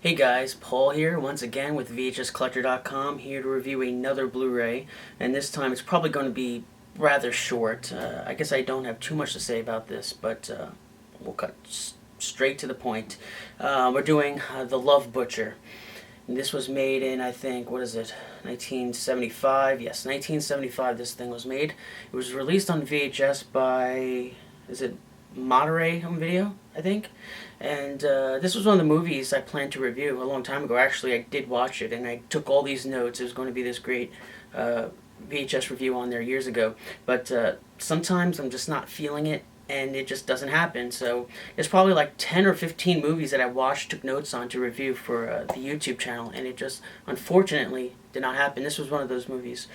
Hey guys, Paul here once again with VHScollector.com, here to review another Blu-ray, and this time it's probably going to be rather short. I guess I don't have too much to say about this, but we'll cut straight to the point. We're doing The Love Butcher. And this was made in, I think, what is it, 1975? Yes, 1975 this thing was made. It was released on VHS by, is it Blu-ray home video, I think. And this was one of the movies I planned to review a long time ago. Actually, I did watch it, and I took all these notes. It was going to be this great VHS review on there years ago. But sometimes I'm just not feeling it, and it just doesn't happen. So there's probably like 10 or 15 movies that I watched, took notes on to review for the YouTube channel, and it just, unfortunately, did not happen. This was one of those movies.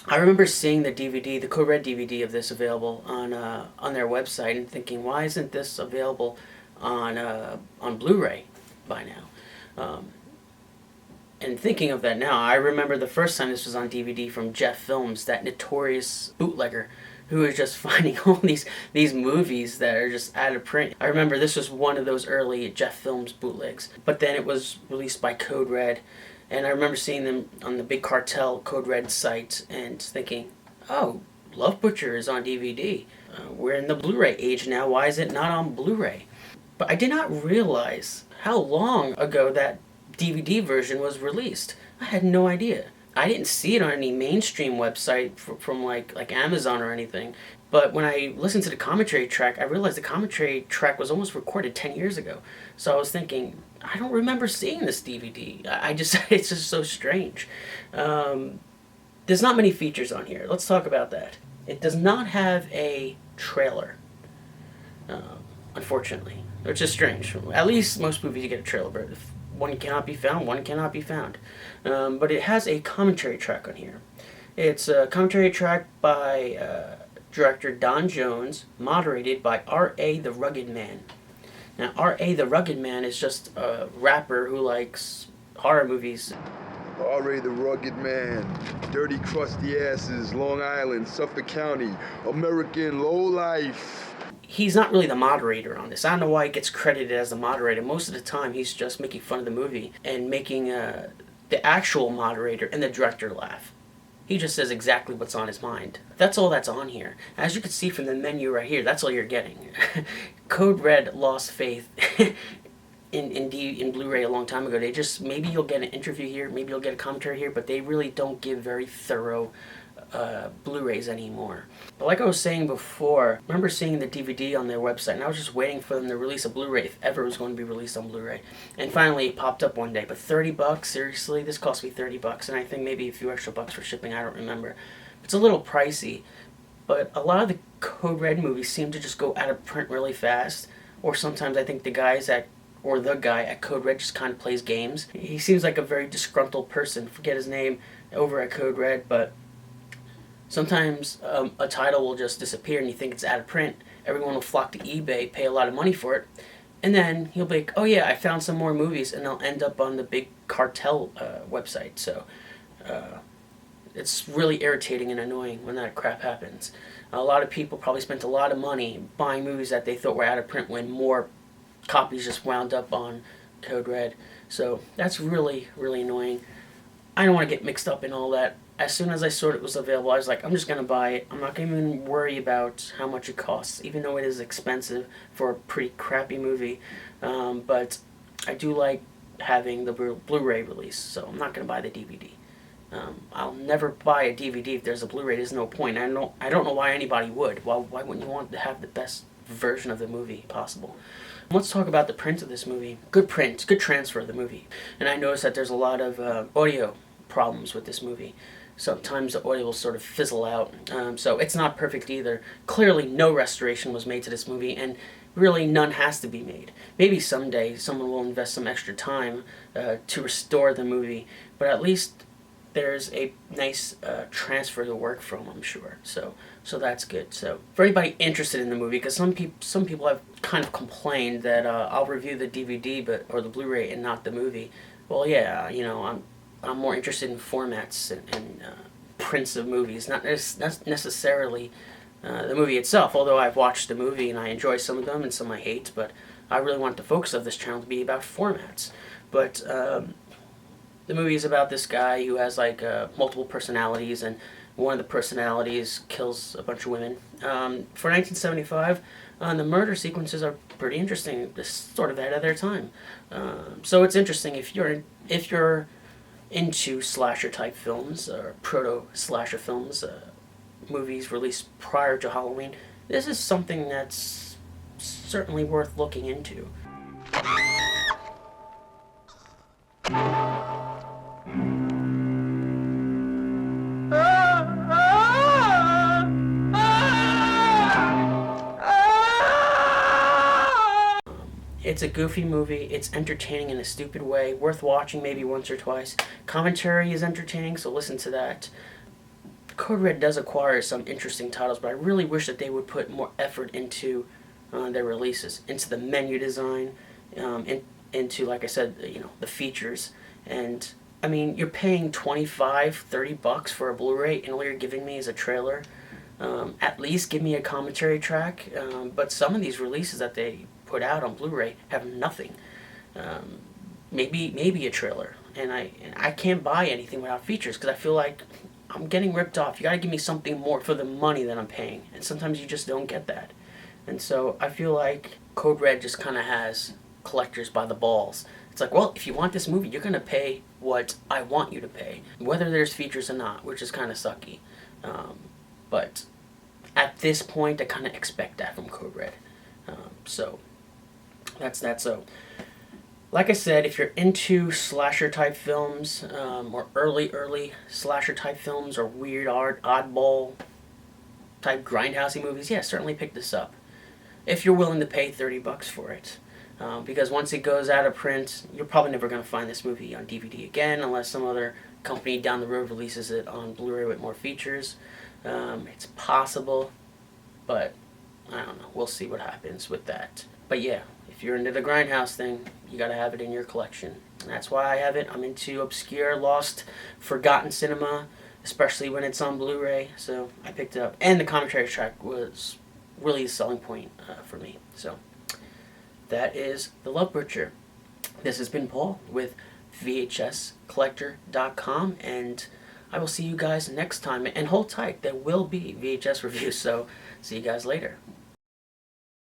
I remember seeing the DVD, the Code Red DVD of this available on their website, and thinking, why isn't this available on Blu-ray by now? And thinking of that now, I remember the first time this was on DVD from Jeff Films, that notorious bootlegger who is just finding all these movies that are just out of print. I remember this was one of those early Jeff Films bootlegs, but then it was released by Code Red, and I remember seeing them on the big cartel Code Red site and thinking, oh, Love Butcher is on DVD. We're in the Blu-ray age now, why is it not on Blu-ray? But I did not realize how long ago that DVD version was released. I had no idea. I didn't see it on any mainstream website from like Amazon or anything. But when I listened to the commentary track, I realized the commentary track was almost recorded 10 years ago. So I was thinking, I don't remember seeing this DVD. It's just so strange. There's not many features on here. Let's talk about that. It does not have a trailer, unfortunately, which is strange. At least most movies you get a trailer, but if one cannot be found, one cannot be found. But it has a commentary track on here. It's a commentary track by director Don Jones, moderated by R.A. the Rugged Man. Now, R.A. the Rugged Man is just a rapper who likes horror movies. R.A. the Rugged Man, dirty crusty asses, Long Island, Suffolk County, American lowlife. He's not really the moderator on this. I don't know why he gets credited as the moderator. Most of the time he's just making fun of the movie and making the actual moderator and the director laugh. He just says exactly what's on his mind. That's all that's on here. As you can see from the menu right here, that's all you're getting. Code Red lost faith in Blu-ray a long time ago. They just, maybe you'll get an interview here, maybe you'll get a commentary here, but they really don't give very thorough Blu-rays anymore. But like I was saying before, I remember seeing the DVD on their website, and I was just waiting for them to release a Blu-ray if ever it was going to be released on Blu-ray. And finally it popped up one day. But $30, seriously? This cost me $30, and I think maybe a few extra bucks for shipping, I don't remember. It's a little pricey, but a lot of the Code Red movies seem to just go out of print really fast, or sometimes I think the guy at Code Red just kind of plays games. He seems like a very disgruntled person, forget his name, over at Code Red, but sometimes a title will just disappear and you think it's out of print. Everyone will flock to eBay, pay a lot of money for it, and then he'll be like, oh yeah, I found some more movies, and they'll end up on the big cartel website. So it's really irritating and annoying when that crap happens. A lot of people probably spent a lot of money buying movies that they thought were out of print when more copies just wound up on Code Red. So that's really, really annoying. I don't want to get mixed up in all that. As soon as I saw it was available, I was like, I'm just going to buy it. I'm not going to even worry about how much it costs, even though it is expensive for a pretty crappy movie. But I do like having the Blu-ray release, so I'm not going to buy the DVD. I'll never buy a DVD if there's a Blu-ray. There's no point. I don't know why anybody would. Why wouldn't you want to have the best version of the movie possible? Let's talk about the print of this movie. Good print, good transfer of the movie. And I noticed that there's a lot of audio problems with this movie. Sometimes the audio will sort of fizzle out, so it's not perfect either. Clearly no restoration was made to this movie, and really none has to be made. Maybe someday someone will invest some extra time to restore the movie, but at least there's a nice transfer to work from, I'm sure. So that's good. So for anybody interested in the movie, because some people have kind of complained that I'll review the DVD or the Blu-ray and not the movie. Well, yeah, you know, I'm more interested in formats and prints of movies, not necessarily the movie itself, although I've watched the movie and I enjoy some of them and some I hate, but I really want the focus of this channel to be about formats. But the movie is about this guy who has like multiple personalities, and one of the personalities kills a bunch of women. For 1975, the murder sequences are pretty interesting. Just sort of ahead of their time. So it's interesting if you're into slasher type films or proto slasher films, movies released prior to Halloween. This is something that's certainly worth looking into. It's a goofy movie. It's entertaining in a stupid way. Worth watching maybe once or twice. Commentary is entertaining, so listen to that. Code Red does acquire some interesting titles, but I really wish that they would put more effort into their releases, into the menu design, into, like I said, the features. And I mean, you're paying $25-$30 for a Blu-ray, and all you're giving me is a trailer. At least give me a commentary track. But some of these releases that they put out on Blu-ray have nothing. Maybe a trailer, and I can't buy anything without features because I feel like I'm getting ripped off. You gotta give me something more for the money that I'm paying, and sometimes you just don't get that. And so I feel like Code Red just kind of has collectors by the balls. It's like, well, if you want this movie, you're gonna pay what I want you to pay, whether there's features or not, which is kind of sucky. But at this point, I kind of expect that from Code Red. So that's that. So, like I said, if you're into slasher type films, or early slasher type films, or weird oddball type grindhousey movies, yeah, certainly pick this up. If you're willing to pay $30 for it. Because once it goes out of print, you're probably never going to find this movie on DVD again unless some other company down the road releases it on Blu-ray with more features. It's possible, but I don't know. We'll see what happens with that. But yeah, if you're into the grindhouse thing, you got to have it in your collection. And that's why I have it. I'm into obscure, lost, forgotten cinema, especially when it's on Blu-ray. So I picked it up. And the commentary track was really the selling point for me. So that is The Love Butcher. This has been Paul with VHScollector.com, and I will see you guys next time. And hold tight, there will be VHS reviews, so see you guys later.